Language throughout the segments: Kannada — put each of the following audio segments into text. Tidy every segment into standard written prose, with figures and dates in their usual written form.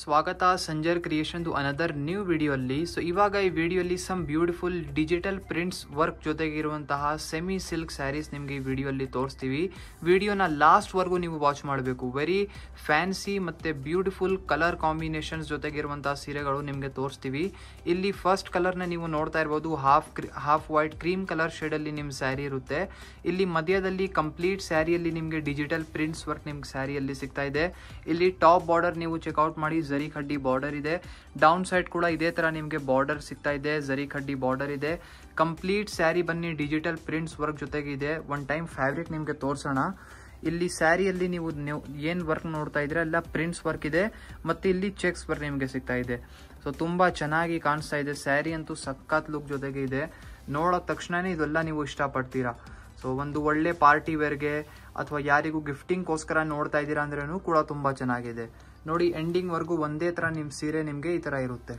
ಸ್ವಾಗತ ಸಂಜರ್ ಕ್ರಿಯೇಷನ್ ಅನದರ್ ನ್ಯೂ ವಿಡಿಯೋ ಅಲ್ಲಿ. ಸೊ ಇವಾಗ ಈ ವಿಡಿಯೋಲಿ some beautiful digital prints work ಜೊತೆಗೆ ಇರುವಂತಹ ಸೆಮಿ ಸಿಲ್ಕ್ ಸ್ಯಾರೀಸ್ ನಿಮಗೆ ಈ ವಿಡಿಯೋಲಿ ತೋರಿಸ್ತೀವಿ. ವಿಡಿಯೋನ ಲಾಸ್ಟ್ ವರೆಗೂ ನೀವು ವಾಚ್ ಮಾಡಬೇಕು. ವೆರಿ ಫ್ಯಾನ್ಸಿ ಮತ್ತೆ ಬ್ಯೂಟಿಫುಲ್ ಕಲರ್ ಕಾಂಬಿನೇಷನ್ಸ್ ಜೊತೆಗೆ ಇರುವಂತಹ ಸೀರೆಗಳು ನಿಮಗೆ ತೋರಿಸ್ತೀವಿ. ಇಲ್ಲಿ ಫಸ್ಟ್ ಕಲರ್ನ ನೀವು ನೋಡ್ತಾ ಇರಬಹುದು, half white cream colour shade ಅಲ್ಲಿ ನಿಮ್ಮ ಸ್ಯಾರಿ ಇರುತ್ತೆ. ಇಲ್ಲಿ ಮಧ್ಯದಲ್ಲಿ ಕಂಪ್ಲೀಟ್ ಸ್ಯಾರಿಯಲ್ಲಿ ನಿಮಗೆ ಡಿಜಿಟಲ್ ಪ್ರಿಂಟ್ಸ್ ವರ್ಕ್ ನಿಮ್ಗೆ ಸ್ಯಾರಿಯಲ್ಲಿ ಸಿಗ್ತಾ ಇದೆ. ಇಲ್ಲಿ ಟಾಪ್ ಬಾರ್ಡರ್ ನೀವು ಚೆಕ್ಔಟ್ ಮಾಡಿ, ಜರಿ ಖಡ್ಡಿ ಬಾರ್ಡರ್ ಇದೆ. ಡೌನ್ ಸೈಡ್ ಕೂಡ ಇದೇ ತರ ನಿಮಗೆ ಬಾರ್ಡರ್ ಸಿಗ್ತಾ ಇದೆ, ಜರಿ ಖಡ್ಡಿ ಬಾರ್ಡರ್ ಇದೆ. ಕಂಪ್ಲೀಟ್ ಸ್ಯಾರಿ ಬನ್ನಿ ಡಿಜಿಟಲ್ ಪ್ರಿಂಟ್ಸ್ ವರ್ಕ್ ಜೊತೆಗೆ ಇದೆ. ಒನ್ ಟೈಮ್ ಫ್ಯಾಬ್ರಿಕ್ ನಿಮಗೆ ತೋರಿಸೋಣ. ಇಲ್ಲಿ ಸ್ಯಾರಿಯಲ್ಲಿ ನೀವು ಏನ್ ವರ್ಕ್ ನೋಡ್ತಾ ಇದ್ರೆ ಎಲ್ಲ ಪ್ರಿಂಟ್ಸ್ ವರ್ಕ್ ಇದೆ, ಮತ್ತೆ ಇಲ್ಲಿ ಚೆಕ್ಸ್ ವರ್ಕ್ ನಿಮಗೆ ಸಿಗ್ತಾ ಇದೆ. ಸೊ ತುಂಬಾ ಚೆನ್ನಾಗಿ ಕಾಣಿಸ್ತಾ ಇದೆ. ಸ್ಯಾರಿ ಅಂತೂ ಸಖತ್ ಲುಕ್ ಜೊತೆಗೆ ಇದೆ. ನೋಡೋ ತಕ್ಷಣನೇ ಇದೆಲ್ಲ ನೀವು ಇಷ್ಟಪಡ್ತೀರಾ. ಸೊ ಒಂದು ಒಳ್ಳೆ ಪಾರ್ಟಿ ವೇರ್ಗೆ ಅಥವಾ ಯಾರಿಗೂ ಗಿಫ್ಟಿಂಗ್ಗೋಸ್ಕರ ನೋಡ್ತಾ ಇದ್ದೀರಾ ಅಂದ್ರೂ ಕೂಡ ತುಂಬಾ ಚೆನ್ನಾಗಿದೆ. ನೋಡಿ, ಎಂಡಿಂಗ್ ವರ್ಗು ಒಂದೇ ತರ ನಿಮ್ ಸೀರೆ ನಿಮ್ಗೆ ಈ ತರ ಇರುತ್ತೆ.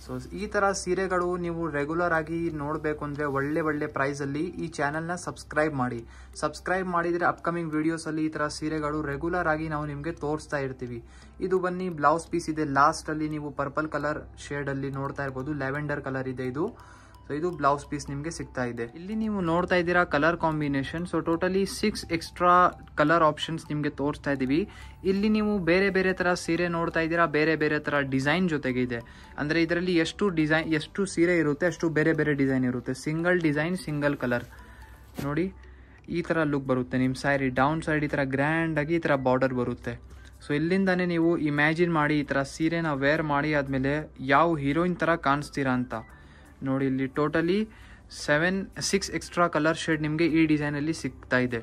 ಸೊ ಈ ತರ ಸೀರೆಗಳು ನೀವು ರೆಗ್ಯುಲರ್ ಆಗಿ ನೋಡ್ಬೇಕು ಅಂದ್ರೆ ಒಳ್ಳೆ ಪ್ರೈಸ್ ಅಲ್ಲಿ ಈ ಚಾನೆಲ್ ನ ಸಬ್ಸ್ಕ್ರೈಬ್ ಮಾಡಿ. ಸಬ್ಸ್ಕ್ರೈಬ್ ಮಾಡಿದ್ರೆ ಅಪ್ಕಮಿಂಗ್ ವಿಡಿಯೋಸ್ ಅಲ್ಲಿ ಈ ತರ ಸೀರೆಗಳು ರೆಗ್ಯುಲರ್ ಆಗಿ ನಾವು ನಿಮ್ಗೆ ತೋರಿಸ್ತಾ ಇರ್ತೀವಿ. ಇದು ಬನ್ನಿ ಬ್ಲೌಸ್ ಪೀಸ್ ಇದೆ. ಲಾಸ್ಟ್ ಅಲ್ಲಿ ನೀವು ಪರ್ಪಲ್ ಕಲರ್ ಶೇಡ್ ಅಲ್ಲಿ ನೋಡ್ತಾ ಇರ್ಬೋದು, ಲ್ಯಾವೆಂಡರ್ ಕಲರ್ ಇದೆ ಇದು. ಸೊ ಇದು ಬ್ಲೌಸ್ ಪೀಸ್ ನಿಮ್ಗೆ ಸಿಗ್ತಾ ಇದೆ. ಇಲ್ಲಿ ನೀವು ನೋಡ್ತಾ ಇದ್ದೀರಾ colour combination. So totally 6 extra colour options ನಿಮ್ಗೆ ತೋರಿಸ್ತಾ ಇದೀವಿ. ಇಲ್ಲಿ ನೀವು ಬೇರೆ ತರ ಸೀರೆ ನೋಡ್ತಾ ಇದ್ದೀರಾ, ಬೇರೆ ತರ ಡಿಸೈನ್ ಜೊತೆಗೆ ಇದೆ. ಅಂದ್ರೆ ಇದರಲ್ಲಿ ಎಷ್ಟು ಸೀರೆ ಇರುತ್ತೆ ಅಷ್ಟು ಬೇರೆ ಡಿಸೈನ್ ಇರುತ್ತೆ. Single design single colour. ನೋಡಿ, ಈ ತರ ಲುಕ್ ಬರುತ್ತೆ ನಿಮ್ ಸ್ಯಾರಿ. ಡೌನ್ ಸೈಡ್ ಈ ತರ ಗ್ರ್ಯಾಂಡ್ ಆಗಿ ಈ ತರ ಬಾರ್ಡರ್ ಬರುತ್ತೆ. ಸೊ ಇಲ್ಲಿಂದಾನೇ ನೀವು ಇಮ್ಯಾಜಿನ್ ಮಾಡಿ ಈ ತರ ಸೀರೆನ ವೇರ್ ಮಾಡಿ ಆದ್ಮೇಲೆ ಯಾವ ಹೀರೋಯಿನ್ ತರ ಕಾಣಿಸ್ತೀರಾ ಅಂತ. ನೋಡಿ, ಇಲ್ಲಿ ಟೋಟಲಿ 6 ಎಕ್ಸ್ಟ್ರಾ ಕಲರ್ ಶೇಡ್ ನಿಮಗೆ ಈ ಡಿಸೈನ್ ಅಲ್ಲಿ ಸಿಗ್ತಾ ಇದೆ.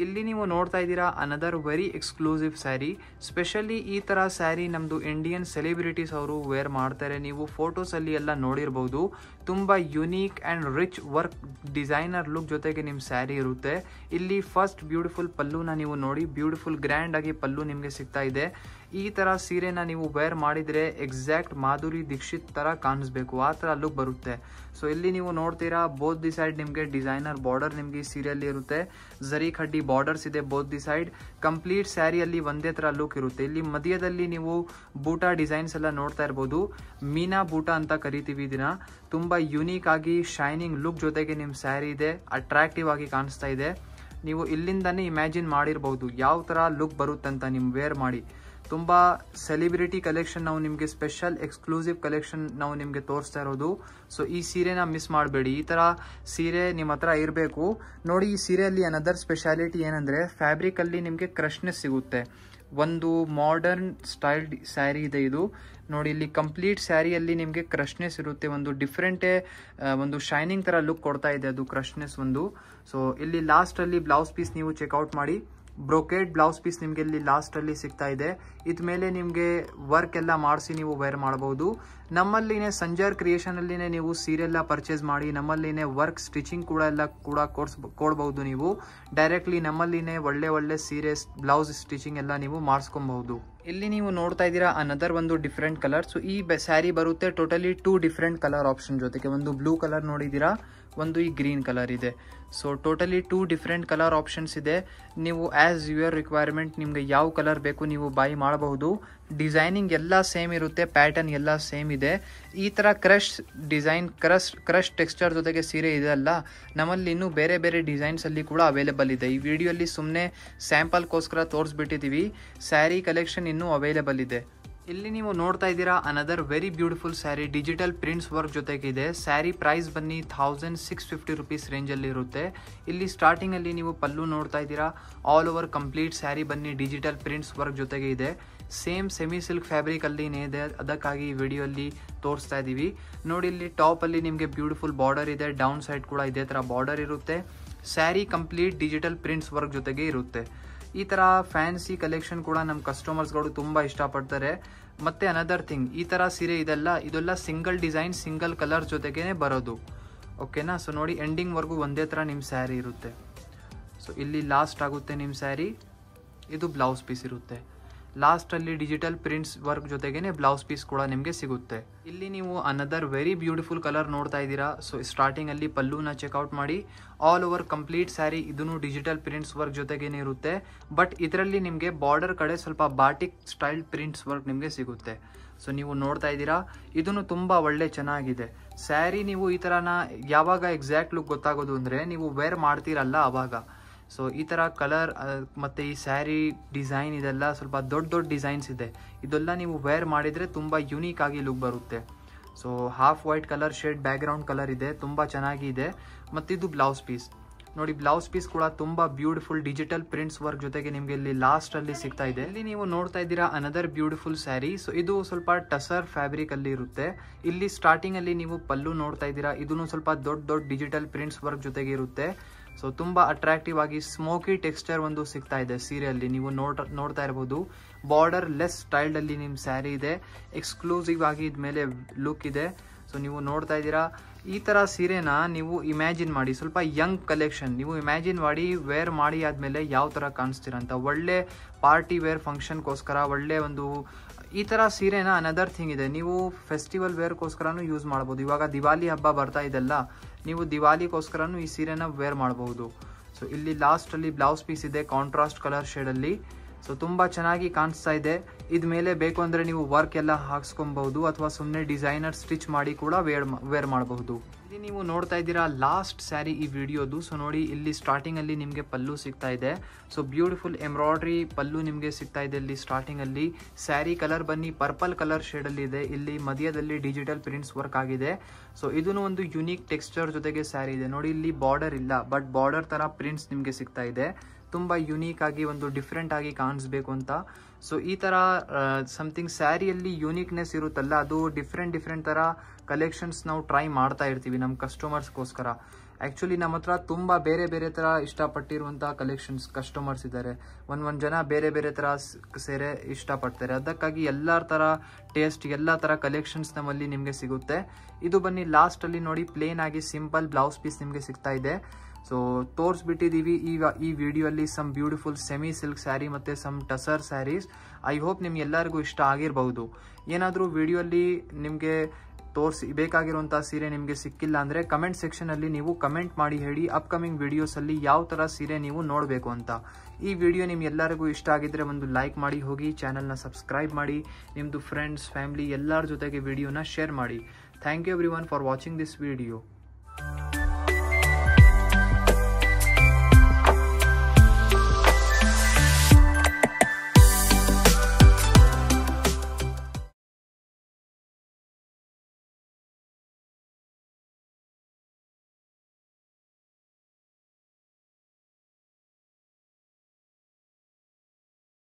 ಇಲ್ಲಿ ನೀವು ನೋಡ್ತಾ ಇದ್ದೀರಾ another very exclusive sari. Specially ಈ ತರ ಸ್ಯಾರಿ ನಮ್ದು ಇಂಡಿಯನ್ ಸೆಲೆಬ್ರಿಟೀಸ್ ಅವರು ವೇರ್ ಮಾಡ್ತಾರೆ. ನೀವು ಫೋಟೋಸ್ ಅಲ್ಲಿ ಎಲ್ಲ ನೋಡಿರಬಹುದು. ತುಂಬಾ unique and rich work designer look ಜೊತೆಗೆ ನಿಮ್ ಸ್ಯಾರಿ ಇರುತ್ತೆ. ಇಲ್ಲಿ ಫಸ್ಟ್ ಬ್ಯೂಟಿಫುಲ್ ಪಲ್ಲುನ ನೀವು ನೋಡಿ, ಬ್ಯೂಟಿಫುಲ್ ಗ್ರ್ಯಾಂಡ್ ಆಗಿ ಪಲ್ಲು ನಿಮ್ಗೆ ಸಿಗ್ತಾ ಇದೆ. ಈ ತರ ಸೀರೆನ ನೀವು ವೇರ್ ಮಾಡಿದ್ರೆ ಎಕ್ಸಾಕ್ಟ್ ಮಾಧುರಿ ದೀಕ್ಷಿತ್ ತರ ಕಾಣಿಸ್ಬೇಕು, ಆ ತರ ಲುಕ್ ಬರುತ್ತೆ. ಸೊ ಇಲ್ಲಿ ನೀವು ನೋಡ್ತೀರಾ ಬೋತ್ ದಿ ಸೈಡ್ ನಿಮ್ಗೆ ಡಿಸೈನರ್ ಬಾರ್ಡರ್ ನಿಮ್ಗೆ ಈ ಸೀರೆಯಲ್ಲಿ ಇರುತ್ತೆ. ಜರಿ ಖಡ್ಡಿ ಬಾರ್ಡರ್ಸ್ ಇದೆ ಬೋತ್ ದಿ ಸೈಡ್. ಕಂಪ್ಲೀಟ್ ಸ್ಯಾರಿಯಲ್ಲಿ ಒಂದೇ ತರ ಲುಕ್ ಇರುತ್ತೆ. ಇಲ್ಲಿ ಮಧ್ಯದಲ್ಲಿ ನೀವು ಬೂಟಾ ಡಿಸೈನ್ಸ್ ಎಲ್ಲ ನೋಡ್ತಾ ಇರ್ಬೋದು. ಮೀನಾ ಬೂಟಾ ಅಂತ ಕರಿತೀವಿ ಇದನ್ನ. ತುಂಬಾ ಯುನೀಕ್ ಆಗಿ ಶೈನಿಂಗ್ ಲುಕ್ ಜೊತೆಗೆ ನಿಮ್ ಸ್ಯಾರಿ ಇದೆ, ಅಟ್ರಾಕ್ಟಿವ್ ಆಗಿ ಕಾಣಿಸ್ತಾ ಇದೆ. ನೀವು ಇಲ್ಲಿಂದಾನೇ ಇಮ್ಯಾಜಿನ್ ಮಾಡಿರ್ಬಹುದು ಯಾವ ತರ ಲುಕ್ ಬರುತ್ತೆ ಅಂತ ನಿಮ್ ವೇರ್ ಮಾಡಿ. ತುಂಬಾ ಸೆಲೆಬ್ರಿಟಿ ಕಲೆಕ್ಷನ್ ನಾವು ನಿಮ್ಗೆ ಸ್ಪೆಷಲ್ ಎಕ್ಸ್ಕ್ಲೂಸಿವ್ ಕಲೆಕ್ಷನ್ ನಾವು ನಿಮ್ಗೆ ತೋರಿಸ್ತಾ ಇರೋದು. ಸೊ ಈ ಸೀರೆನ ಮಿಸ್ ಮಾಡಬೇಡಿ. ಈ ತರ ಸೀರೆ ನಿಮ್ಮ ಹತ್ರ ಇರಬೇಕು. ನೋಡಿ, ಈ ಸೀರೆಯಲ್ಲಿ ಅನದರ್ ಸ್ಪೆಷಾಲಿಟಿ ಏನಂದ್ರೆ ಫ್ಯಾಬ್ರಿಕ್ ಅಲ್ಲಿ ನಿಮ್ಗೆ ಕ್ರಶ್ನೆಸ್ ಸಿಗುತ್ತೆ. ಒಂದು ಮಾಡರ್ನ್ ಸ್ಟೈಲ್ ಸ್ಯಾರಿ ಇದೆ ಇದು. ನೋಡಿ, ಇಲ್ಲಿ ಕಂಪ್ಲೀಟ್ ಸ್ಯಾರಿಯಲ್ಲಿ ನಿಮ್ಗೆ ಕ್ರಶ್ನೆಸ್ ಇರುತ್ತೆ. ಒಂದು ಡಿಫ್ರೆಂಟ್ ಒಂದು ಶೈನಿಂಗ್ ತರ ಲುಕ್ ಕೊಡ್ತಾ ಇದೆ ಅದು ಕ್ರಶ್ನೆಸ್ ಒಂದು. ಸೊ ಇಲ್ಲಿ ಲಾಸ್ಟ್ ಅಲ್ಲಿ ಬ್ಲೌಸ್ ಪೀಸ್ ನೀವು ಚೆಕ್ಔಟ್ ಮಾಡಿ. ಬ್ರೊಕೇಡ್ ಬ್ಲೌಸ್ ಪೀಸ್ ನಿಮ್ಗೆ ಇಲ್ಲಿ ಲಾಸ್ಟ್ ಅಲ್ಲಿ ಸಿಗ್ತಾ ಇದೆ. ಇದ್ಮೇಲೆ ನಿಮ್ಗೆ ವರ್ಕ್ ಎಲ್ಲ ಮಾಡಿಸಿ ನೀವು ವೇರ್ ಮಾಡಬಹುದು. ನಮ್ಮಲ್ಲಿನೇ ಸಂಜರ್ ಕ್ರಿಯೇಷನ್ ಅಲ್ಲಿನೇ ನೀವು ಸೀರೆಲ್ಲ ಪರ್ಚೇಸ್ ಮಾಡಿ ನಮ್ಮಲ್ಲಿನೇ ವರ್ಕ್ ಸ್ಟಿಚಿಂಗ್ ಕೂಡ ಕೊಡಬಹುದು. ನೀವು ಡೈರೆಕ್ಟ್ಲಿ ನಮ್ಮಲ್ಲಿನೇ ಒಳ್ಳೆ ಸೀರೆ ಬ್ಲೌಸ್ ಸ್ಟಿಚಿಂಗ್ ಎಲ್ಲ ನೀವು ಮಾಡಿಸ್ಕೊಬಹುದು. ಇಲ್ಲಿ ನೀವು ನೋಡ್ತಾ ಇದ್ದೀರಾ ಅನದರ್ ಒಂದು ಡಿಫ್ರೆಂಟ್ ಕಲರ್. ಸೊ ಈ ಸ್ಯಾರಿ ಬರುತ್ತೆ ಟೋಟಲಿ 2 ಡಿಫ್ರೆಂಟ್ ಕಲರ್ ಆಪ್ಷನ್ ಜೊತೆಗೆ. ಒಂದು ಬ್ಲೂ ಕಲರ್ ನೋಡಿದೀರಾ, ಒಂದು ಈ ಗ್ರೀನ್ ಕಲರ್ ಇದೆ. So totally 2 different colour options ಇದೆ. ನೀವು ಆಸ್ ಯುವರ್ ರಿಕ್ವೈರ್ಮೆಂಟ್ ನಿಮ್ಗೆ ಯಾವ ಕಲರ್ ಬೇಕು ನೀವು ಬೈ ಮಾಡಬಹುದು. ಡಿಸೈನಿಂಗ್ ಎಲ್ಲ ಸೇಮ್ ಇರುತ್ತೆ, ಪ್ಯಾಟರ್ನ್ ಎಲ್ಲ ಸೇಮ್ ಇದೆ. ಈ ತರ ಕ್ರಶ್ ಡಿಸೈನ್ ಕ್ರಶ್ ಟೆಕ್ಸ್ಚರ್ ಜೊತೆಗೆ ಸೀರೆ ಇದೆ ಅಲ್ಲ, ನಮ್ಮಲ್ಲಿ ಇನ್ನೂ ಬೇರೆ ಡಿಸೈನ್ಸ್ ಅಲ್ಲಿ ಕೂಡ ಅವೈಲೇಬಲ್ ಇದೆ. ಈ ವಿಡಿಯೋಲಿ ಸುಮ್ಮನೆ ಸ್ಯಾಂಪಲ್ಗೋಸ್ಕರ ತೋರಿಸ್ಬಿಟ್ಟಿದೀವಿ. ಸ್ಯಾರಿ ಕಲೆಕ್ಷನ್ ಇನ್ನೂ ಅವೈಲೇಬಲ್ ಇದೆ. ಇಲ್ಲಿ ನೀವು ನೋಡ್ತಾ ಇದ್ದೀರಾ another very beautiful sari digital prints work ಜೊತೆಗೆ ಇದೆ. ಸ್ಯಾರಿ ಪ್ರೈಸ್ ಬನ್ನಿ 1650 ರುಪೀಸ್ ರೇಂಜ್ ಅಲ್ಲಿ ಇರುತ್ತೆ. ಇಲ್ಲಿ ಸ್ಟಾರ್ಟಿಂಗ್ ಅಲ್ಲಿ ನೀವು ಪಲ್ಲು ನೋಡ್ತಾ ಇದ್ದೀರಾ. ಆಲ್ ಓವರ್ ಕಂಪ್ಲೀಟ್ ಸ್ಯಾರಿ ಬನ್ನಿ ಡಿಜಿಟಲ್ ಪ್ರಿಂಟ್ಸ್ ವರ್ಕ್ ಜೊತೆಗೆ ಇದೆ. ಸೇಮ್ ಸೆಮಿ ಸಿಲ್ಕ್ ಫ್ಯಾಬ್ರಿಕ್ ಅಲ್ಲಿ ಇದೆ, ಅದಕ್ಕಾಗಿ ಈ ವಿಡಿಯೋ ಅಲ್ಲಿ ತೋರಿಸ್ತಾ ಇದೀವಿ. ನೋಡಿ, ಇಲ್ಲಿ ಟಾಪ್ ಅಲ್ಲಿ ನಿಮ್ಗೆ ಬ್ಯೂಟಿಫುಲ್ ಬಾರ್ಡರ್ ಇದೆ. ಡೌನ್ ಸೈಡ್ ಕೂಡ ಇದೇ ತರ ಬಾರ್ಡರ್ ಇರುತ್ತೆ. Sari complete digital prints work ಜೊತೆಗೆ ಇರುತ್ತೆ. ಈ ತರ ಫ್ಯಾನ್ಸಿ ಕಲೆಕ್ಷನ್ ಕೂಡ ನಮ್ಮ ಕಸ್ಟಮರ್ಸ್ಗಳು ತುಂಬಾ ಇಷ್ಟಪಡ್ತಾರೆ. ಮತ್ತೆ ಅನದರ್ ಥಿಂಗ್, ಈ ತರ ಸೀರೆ ಇದೆಲ್ಲ ಸಿಂಗಲ್ ಡಿಸೈನ್ ಸಿಂಗಲ್ ಕಲರ್ ಜೊತೆಗೇನೆ ಬರೋದು. ಓಕೆನಾ? ಸೊ ನೋಡಿ, ಎಂಡಿಂಗ್ ವರ್ಗು ಒಂದೇ ತರ ನಿಮ್ ಸ್ಯಾರಿ ಇರುತ್ತೆ. ಸೊ ಇಲ್ಲಿ ಲಾಸ್ಟ್ ಆಗುತ್ತೆ ನಿಮ್ ಸ್ಯಾರಿ. ಇದು ಬ್ಲೌಸ್ ಪೀಸ್ ಇರುತ್ತೆ. ಲಾಸ್ಟಲ್ಲಿ ಡಿಜಿಟಲ್ ಪ್ರಿಂಟ್ಸ್ ವರ್ಕ್ ಜೊತೆಗೇನೆ ಬ್ಲೌಸ್ ಪೀಸ್ ಕೂಡ ನಿಮಗೆ ಸಿಗುತ್ತೆ. ಇಲ್ಲಿ ನೀವು ಅನದರ್ ವೆರಿ ಬ್ಯೂಟಿಫುಲ್ ಕಲರ್ ನೋಡ್ತಾ ಇದ್ದೀರಾ. ಸೊ ಸ್ಟಾರ್ಟಿಂಗಲ್ಲಿ ಪಲ್ಲುನ ಚೆಕ್ಔಟ್ ಮಾಡಿ. ಆಲ್ ಓವರ್ ಕಂಪ್ಲೀಟ್ ಸ್ಯಾರಿ ಇದನ್ನು ಡಿಜಿಟಲ್ ಪ್ರಿಂಟ್ಸ್ ವರ್ಕ್ ಜೊತೆಗೇನೆ ಇರುತ್ತೆ. ಬಟ್ ಇದರಲ್ಲಿ ನಿಮಗೆ ಬಾರ್ಡರ್ ಕಡೆ ಸ್ವಲ್ಪ ಬಾಟಿಕ್ ಸ್ಟೈಲ್ ಪ್ರಿಂಟ್ಸ್ ವರ್ಕ್ ನಿಮಗೆ ಸಿಗುತ್ತೆ. ಸೊ ನೀವು ನೋಡ್ತಾ ಇದ್ದೀರಾ, ಇದನ್ನು ತುಂಬ ಒಳ್ಳೆ ಚೆನ್ನಾಗಿದೆ ಸ್ಯಾರಿ. ನೀವು ಈ ಥರನ ಯಾವಾಗ ಎಕ್ಸಾಕ್ಟ್ ಲುಕ್ ಗೊತ್ತಾಗೋದು ಅಂದರೆ ನೀವು ವೇರ್ ಮಾಡ್ತೀರಲ್ಲ ಆವಾಗ. ಸೊ ಈ ಥರ ಕಲರ್ ಮತ್ತು ಈ ಸ್ಯಾರಿ ಡಿಸೈನ್ ಇದೆಲ್ಲ ಸ್ವಲ್ಪ ದೊಡ್ಡ ದೊಡ್ಡ ಡಿಸೈನ್ಸ್ ಇದೆ. ಇದೆಲ್ಲ ನೀವು ವೇರ್ ಮಾಡಿದರೆ ತುಂಬ ಯುನೀಕ್ ಆಗಿ ಲುಕ್ ಬರುತ್ತೆ. So half white colour shade background colour ಇದೆ, ತುಂಬ ಚೆನ್ನಾಗಿ ಇದೆ. ಮತ್ತು ಇದು ಬ್ಲೌಸ್ ಪೀಸ್ ನೋಡಿ, ಬ್ಲೌಸ್ ಪೀಸ್ ಕೂಡ ತುಂಬ ಬ್ಯೂಟಿಫುಲ್ ಡಿಜಿಟಲ್ ಪ್ರಿಂಟ್ಸ್ ವರ್ಕ್ ಜೊತೆಗೆ ನಿಮಗೆ ಇಲ್ಲಿ ಲಾಸ್ಟಲ್ಲಿ ಸಿಗ್ತಾ ಇದೆ. ಇಲ್ಲಿ ನೀವು ನೋಡ್ತಾ ಇದ್ದೀರಾ ಅನದರ್ ಬ್ಯೂಟಿಫುಲ್ ಸ್ಯಾರಿ. ಸೊ ಇದು ಸ್ವಲ್ಪ ಟಸರ್ ಫ್ಯಾಬ್ರಿಕ್ ಅಲ್ಲಿ ಇರುತ್ತೆ. ಇಲ್ಲಿ ಸ್ಟಾರ್ಟಿಂಗ್ ಅಲ್ಲಿ ನೀವು ಪಲ್ಲು ನೋಡ್ತಾ ಇದ್ದೀರಾ, ಇದನ್ನು ಸ್ವಲ್ಪ ದೊಡ್ಡ ದೊಡ್ಡ ಡಿಜಿಟಲ್ ಪ್ರಿಂಟ್ಸ್ ವರ್ಕ್ ಜೊತೆಗೆ ಇರುತ್ತೆ. ಸೊ ತುಂಬ ಅಟ್ರಾಕ್ಟಿವ್ ಆಗಿ ಸ್ಮೋಕಿ ಟೆಕ್ಸ್ಚರ್ ಒಂದು ಸಿಗ್ತಾ ಇದೆ ಸೀರೆಯಲ್ಲಿ. ನೀವು ನೋಡ್ತಾ ಇರ್ಬೋದು, ಬಾರ್ಡರ್ ಲೆಸ್ ಸ್ಟೈಲ್ಡ್ ಅಲ್ಲಿ ನಿಮ್ಮ ಸ್ಯಾರಿ ಇದೆ. ಎಕ್ಸ್ಕ್ಲೂಸಿವ್ ಆಗಿ ಇದ್ಮೇಲೆ ಲುಕ್ ಇದೆ. ಸೊ ನೀವು ನೋಡ್ತಾ ಇದ್ದೀರಾ, ಈ ಥರ ಸೀರೆನ ನೀವು ಇಮ್ಯಾಜಿನ್ ಮಾಡಿ, ಸ್ವಲ್ಪ ಯಂಗ್ ಕಲೆಕ್ಷನ್ ನೀವು ಇಮ್ಯಾಜಿನ್ ಮಾಡಿ ವೇರ್ ಮಾಡಿ ಆದಮೇಲೆ ಯಾವ ಥರ ಕಾಣಿಸ್ತೀರ ಅಂತ. ಒಳ್ಳೆ ಪಾರ್ಟಿ ವೇರ್ ಫಂಕ್ಷನ್ಗೋಸ್ಕರ ಒಳ್ಳೆ ಒಂದು ಈ ಥರ ಸೀರೆನ ಅನದರ್ ಥಿಂಗ್ ಇದೆ, ನೀವು ಫೆಸ್ಟಿವಲ್ ವೇರ್ಗೋಸ್ಕರನೂ ಯೂಸ್ ಮಾಡ್ಬೋದು. ಇವಾಗ ದಿವಾಲಿ ಹಬ್ಬ ಬರ್ತಾ ಇದೆಲ್ಲ, ನೀವು ದಿವಾಲಿಗೋಸ್ಕರನೂ ಈ ಸೀರೆನ ವೇರ್ ಮಾಡಬಹುದು. ಸೊ ಇಲ್ಲಿ ಲಾಸ್ಟಲ್ಲಿ ಬ್ಲೌಸ್ ಪೀಸ್ ಇದೆ ಕಾಂಟ್ರಾಸ್ಟ್ ಕಲರ್ ಶೇಡಲ್ಲಿ. ಸೊ ತುಂಬ ಚೆನ್ನಾಗಿ ಕಾಣಿಸ್ತಾ ಇದೆ. ಇದ ಮೇಲೆ ಬೇಕು ಅಂದರೆ ನೀವು ವರ್ಕ್ ಎಲ್ಲ ಹಾಕ್ಸ್ಕೊಬಹುದು ಅಥವಾ ಸುಮ್ಮನೆ ಡಿಸೈನರ್ ಸ್ಟಿಚ್ ಮಾಡಿ ಕೂಡ ವೇರ್ ಮಾಡಬಹುದು. ಇಲ್ಲಿ ನೀವು ನೋಡ್ತಾ ಇದ್ದೀರಾ ಲಾಸ್ಟ್ ಸ್ಯಾರಿ ಈ ವಿಡಿಯೋದು. ಸೊ ನೋಡಿ, ಇಲ್ಲಿ ಸ್ಟಾರ್ಟಿಂಗಲ್ಲಿ ನಿಮಗೆ ಪಲ್ಲು ಸಿಗ್ತಾ ಇದೆ. ಸೊ ಬ್ಯೂಟಿಫುಲ್ ಎಂಬ್ರಾಯ್ಡ್ರಿ ಪಲ್ಲು ನಿಮಗೆ ಸಿಗ್ತಾ ಇದೆ. ಇಲ್ಲಿ ಸ್ಟಾರ್ಟಿಂಗಲ್ಲಿ ಸ್ಯಾರಿ ಕಲರ್ ಬನ್ನಿ ಪರ್ಪಲ್ ಕಲರ್ ಶೇಡಲ್ಲಿ ಇದೆ. ಇಲ್ಲಿ ಮಧ್ಯದಲ್ಲಿ ಡಿಜಿಟಲ್ ಪ್ರಿಂಟ್ಸ್ ವರ್ಕ್ ಆಗಿದೆ. ಸೊ ಇದನ್ನು ಒಂದು ಯುನೀಕ್ ಟೆಕ್ಸ್ಚರ್ ಜೊತೆಗೆ ಸ್ಯಾರಿ ಇದೆ. ನೋಡಿ, ಇಲ್ಲಿ ಬಾರ್ಡರ್ ಇಲ್ಲ, ಬಟ್ ಬಾರ್ಡರ್ ಥರ ಪ್ರಿಂಟ್ಸ್ ನಿಮಗೆ ಸಿಗ್ತಾ ಇದೆ. ತುಂಬ ಯುನೀಕ್ ಆಗಿ ಒಂದು ಡಿಫ್ರೆಂಟ್ ಆಗಿ ಕಾಣಿಸ್ಬೇಕು ಅಂತ. ಸೊ ಈ ಥರ ಸಮಥಿಂಗ್ ಸ್ಯಾರಿಯಲ್ಲಿ ಯೂನಿಕ್ನೆಸ್ ಇರುತ್ತಲ್ಲ, ಅದು ಡಿಫ್ರೆಂಟ್ ಥರ ಕಲೆಕ್ಷನ್ಸ್ ನಾವು ಟ್ರೈ ಮಾಡ್ತಾ ಇರ್ತೀವಿ ನಮ್ಮ ಕಸ್ಟಮರ್ಸ್ಗೋಸ್ಕರ. ಆ್ಯಕ್ಚುಲಿ ನಮ್ಮ ಹತ್ರ ತುಂಬ ಬೇರೆ ಥರ ಇಷ್ಟಪಟ್ಟಿರುವಂಥ ಕಲೆಕ್ಷನ್ಸ್ ಕಸ್ಟಮರ್ಸ್ ಇದ್ದಾರೆ. ಒಂದು ಜನ ಬೇರೆ ಥರ ಸೀರೆ ಇಷ್ಟಪಡ್ತಾರೆ. ಅದಕ್ಕಾಗಿ ಎಲ್ಲರ ಥರ ಟೇಸ್ಟ್ ಎಲ್ಲ ಥರ ಕಲೆಕ್ಷನ್ಸ್ ನಮ್ಮಲ್ಲಿ ನಿಮಗೆ ಸಿಗುತ್ತೆ. ಇದು ಬನ್ನಿ ಲಾಸ್ಟಲ್ಲಿ ನೋಡಿ, ಪ್ಲೇನ್ ಆಗಿ ಸಿಂಪಲ್ ಬ್ಲೌಸ್ ಪೀಸ್ ನಿಮಗೆ ಸಿಗ್ತಾ ಇದೆ. ಸೊ ತೋರಿಸ್ಬಿಟ್ಟಿದ್ದೀವಿ ಈಗ ಈ ವಿಡಿಯೋಲ್ಲಿ some beautiful semi silk sari ಮತ್ತು some tussar saris. I hope ನಿಮ್ಗೆ ಎಲ್ಲರಿಗೂ ಇಷ್ಟ ಆಗಿರಬಹುದು. ಏನಾದರೂ ವಿಡಿಯೋಲ್ಲಿ ನಿಮಗೆ ಬೇಕಾಗಿರುವಂಥ ಸೀರೆ ನಿಮಗೆ ಸಿಕ್ಕಿಲ್ಲ ಅಂದರೆ ಕಮೆಂಟ್ ಸೆಕ್ಷನಲ್ಲಿ ನೀವು ಕಮೆಂಟ್ ಮಾಡಿ ಹೇಳಿ, ಅಪ್ಕಮಿಂಗ್ ವಿಡಿಯೋಸಲ್ಲಿ ಯಾವ ಥರ ಸೀರೆ ನೀವು ನೋಡಬೇಕು ಅಂತ. ಈ ವಿಡಿಯೋ ನಿಮ್ಗೆಲ್ಲರಿಗೂ ಇಷ್ಟ ಆಗಿದ್ದರೆ ಒಂದು ಲೈಕ್ ಮಾಡಿ ಹೋಗಿ, ಚಾನಲ್ನ ಸಬ್ಸ್ಕ್ರೈಬ್ ಮಾಡಿ, ನಿಮ್ಮದು ಫ್ರೆಂಡ್ಸ್ ಫ್ಯಾಮಿಲಿ ಎಲ್ಲರ ಜೊತೆಗೆ ವಿಡಿಯೋನ ಶೇರ್ ಮಾಡಿ. Thank you everyone for watching this video.